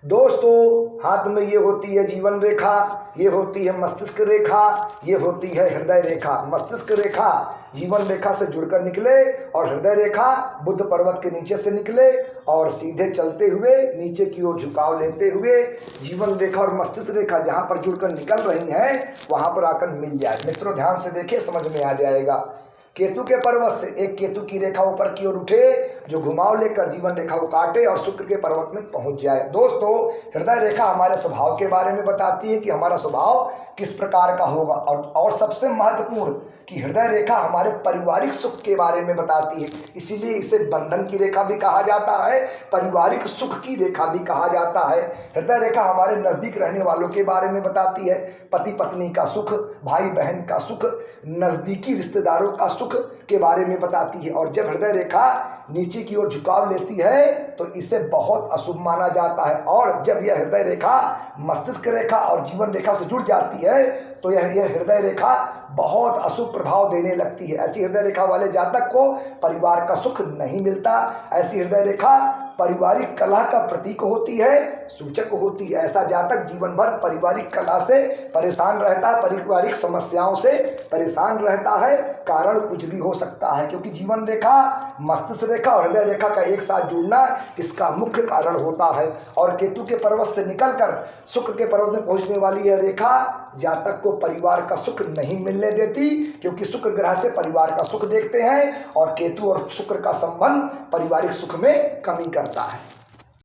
दोस्तों, हाथ में ये होती है जीवन रेखा, ये होती है मस्तिष्क रेखा, ये होती है हृदय रेखा। मस्तिष्क रेखा जीवन रेखा से जुड़कर निकले और हृदय रेखा बुद्ध पर्वत के नीचे से निकले और सीधे चलते हुए नीचे की ओर झुकाव लेते हुए जीवन रेखा और मस्तिष्क रेखा जहाँ पर जुड़कर निकल रही हैं वहाँ पर आकर मिल जाए। मित्रों, ध्यान से देखिए, समझ में आ जाएगा। केतु के पर्वत से एक केतु की रेखा ऊपर की ओर उठे जो घुमाव लेकर जीवन रेखा को काटे और शुक्र के पर्वत में पहुंच जाए। दोस्तों, हृदय रेखा हमारे स्वभाव के बारे में बताती है कि हमारा स्वभाव किस प्रकार का होगा और सबसे महत्वपूर्ण कि हृदय रेखा हमारे पारिवारिक सुख के बारे में बताती है। इसीलिए इसे बंधन की रेखा भी कहा जाता है, पारिवारिक सुख की रेखा भी कहा जाता है। हृदय रेखा हमारे नज़दीक रहने वालों के बारे में बताती है, पति पत्नी का सुख, भाई बहन का सुख, नज़दीकी रिश्तेदारों का सुख के बारे में बताती है। और जब हृदय रेखा नीचे की ओर झुकाव लेती है तो इसे बहुत अशुभ माना जाता है। और जब यह हृदय रेखा मस्तिष्क रेखा और जीवन रेखा से जुड़ जाती है तो यह हृदय रेखा बहुत अशुभ प्रभाव देने लगती है। ऐसी हृदय रेखा वाले जातक को परिवार का सुख नहीं मिलता। ऐसी हृदय रेखा पारिवारिक कलह का प्रतीक होती है, सूचक होती है। ऐसा जातक जीवन भर पारिवारिक कलह से परेशान रहता है, पारिवारिक समस्याओं से परेशान रहता है। कारण कुछ भी हो सकता है, क्योंकि जीवन रेखा मस्तिष्क रेखा और हृदय रेखा का एक साथ जुड़ना इसका मुख्य कारण होता है। और केतु के पर्वत से निकलकर शुक्र के पर्वत में पहुंचने वाली यह रेखा जातक को परिवार का सुख नहीं मिलने देती, क्योंकि शुक्र ग्रह से परिवार का सुख देखते हैं और केतु और शुक्र का संबंध पारिवारिक सुख में कमी करता है।